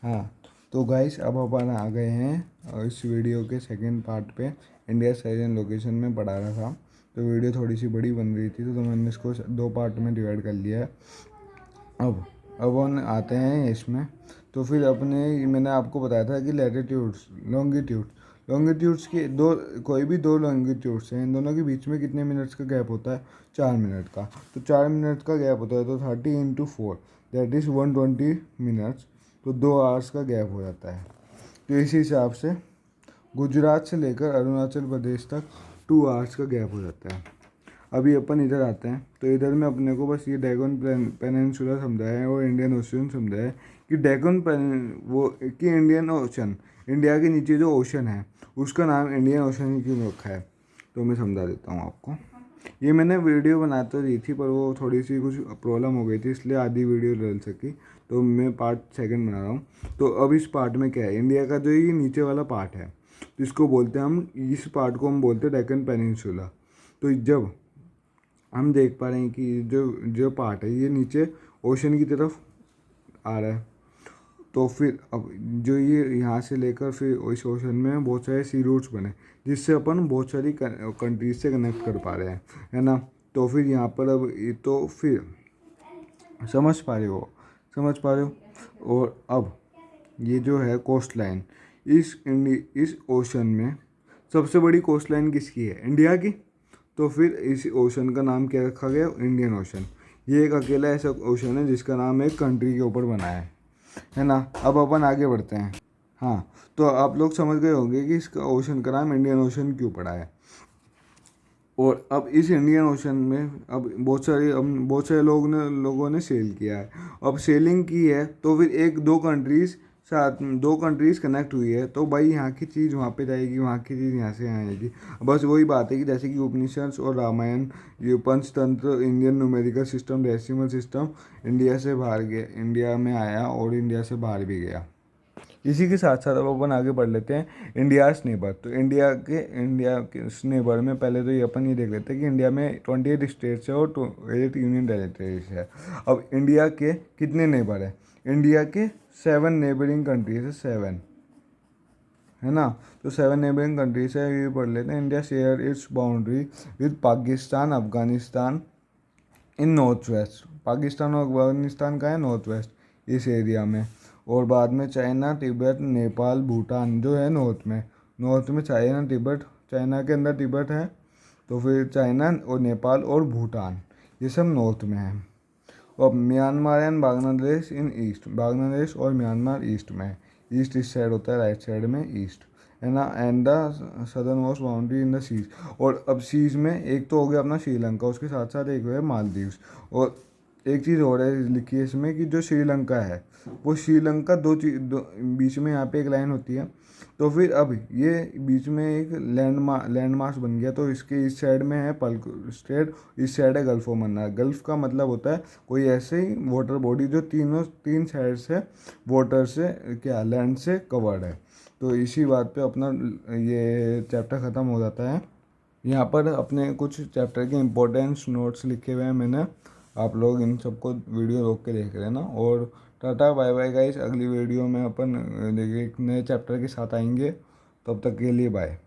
हाँ, तो गाइस अब अपन आ गए हैं इस वीडियो के सेकंड पार्ट पे। इंडिया साइज एंड लोकेशन में पढ़ा रहा था, तो वीडियो थोड़ी सी बड़ी बन रही थी, तो मैंने इसको दो पार्ट में डिवाइड कर लिया है। अब हम आते हैं इसमें। तो फिर मैंने आपको बताया था कि लैटिट्यूड्स लॉन्गिट्यूड्स की कोई भी दो लॉन्गिट्यूड्स हैं, इन दोनों के बीच में कितने मिनट्स का गैप होता है? 4 मिनट का। तो 4 मिनट का गैप होता है, तो 30 × 4 दैट इज़ 120 मिनट्स। तो 2 आवर्स का गैप हो जाता है। तो इसी हिसाब से गुजरात से लेकर अरुणाचल प्रदेश तक 2 आवर्स का गैप हो जाता है। अभी अपन इधर आते हैं, तो इधर में अपने को बस ये डेक्कन पेनिनसुला समझाया है और इंडियन ओशन समझाया है कि इंडियन ओशन, इंडिया के नीचे जो ओशन है उसका नाम इंडियन ओशन ही क्यों रखा है। तो मैं समझा देता हूँ आपको। ये मैंने वीडियो बना तो दी थी, पर वो थोड़ी सी कुछ प्रॉब्लम हो गई थी, इसलिए आधी वीडियो डल सकी। तो मैं पार्ट सेकंड बना रहा हूँ। तो अब इस पार्ट में क्या है, इंडिया का जो ये नीचे वाला पार्ट है, तो इसको बोलते हैं हम, इस पार्ट को हम बोलते हैं डेक्कन पेनिनसुला। तो जब हम देख पा रहे हैं कि जो जो पार्ट है ये नीचे ओशन की तरफ आ रहा है, तो फिर अब जो ये यहाँ से लेकर फिर इस ओशन में बहुत सारे सी रूट्स बने, जिससे अपन बहुत सारी कंट्रीज से कनेक्ट कर पा रहे हैं, है ना। तो फिर यहाँ पर अब ये तो फिर समझ पा रहे हो। और अब ये जो है कोस्ट लाइन, इस ओशन में सबसे बड़ी कोस्ट लाइन किसकी है? इंडिया की। तो फिर इस ओशन का नाम क्या रखा गया? Indian ocean. ये एक अकेला ऐसा ओशन है जिसका नाम एक कंट्री के ऊपर बना है ना। अब अपन आगे बढ़ते हैं। हाँ, तो आप लोग समझ गए होंगे कि इसका ओशन का नाम इंडियन ओशन क्यों पड़ा है। और अब इस इंडियन ओशन में अब बहुत सारे लोगों ने सेल किया है। अब सेलिंग की है, तो फिर दो कंट्रीज कनेक्ट हुई है, तो भाई यहाँ की चीज़ वहाँ पे जाएगी, वहाँ की चीज़ यहाँ से यहाँ आएगी। बस वही बात है कि जैसे कि उपनिषद और रामायण, ये Panchatantra, Indian numerical system, decimal system India में आया और इंडिया से बाहर भी गया। इसी के साथ साथ अब अपन आगे बढ़ लेते हैं इंडियाज़ नेबर। तो इंडिया के नेबर में पहले तो ये अपन ये देख लेते हैं कि इंडिया में 28 स्टेट्स है और 8 यूनियन टेरिटरीज है। अब इंडिया के कितने नेबर है? इंडिया के 7 नेबरिंग कंट्रीज है, 7, है ना। तो 7 नेबरिंग कंट्रीज है, ये पढ़ लेते हैं। India share its boundary with Pakistan, Afghanistan in north west. Pakistan और अफगानिस्तान का है नॉर्थ वेस्ट, इस एरिया में। और बाद में चाइना, तिब्बत, नेपाल, भूटान जो है नॉर्थ में चाइना, तिब्बत, चाइना के अंदर तिब्बत है, तो फिर चाइना और नेपाल और भूटान, ये सब नॉर्थ में है। और Myanmar and Bangladesh in east, Bangladesh और म्यांमार ईस्ट में है। ईस्ट इस साइड होता है, राइट साइड में ईस्ट, है ना। And the southernmost boundary in the seas. और अब सीज में एक तो हो गया अपना श्रीलंका, उसके साथ साथ एक है मालदीव्स। और एक चीज़ और है लिखी है इसमें कि जो श्रीलंका है वो श्रीलंका बीच में यहाँ पे एक लाइन होती है, तो फिर अब ये बीच में एक लैंड मास बन गया। तो इसके इस साइड में है पल्क स्टेट, इस साइड है गल्फ ऑफ मन्नार। गल्फ का मतलब होता है कोई ऐसे ही वाटर बॉडी जो तीन साइड से वाटर से क्या लैंड से कवर्ड है। तो इसी बात पे अपना ये चैप्टर ख़त्म हो जाता है। यहाँ पर अपने कुछ चैप्टर के इम्पोर्टेंस नोट्स लिखे हुए हैं मैंने, आप लोग इन सबको वीडियो रोक के देख लेना। और टाटा बाय बाय गाइस, अगली वीडियो में अपन देखिए एक नए चैप्टर के साथ आएंगे, तब तक के लिए बाय।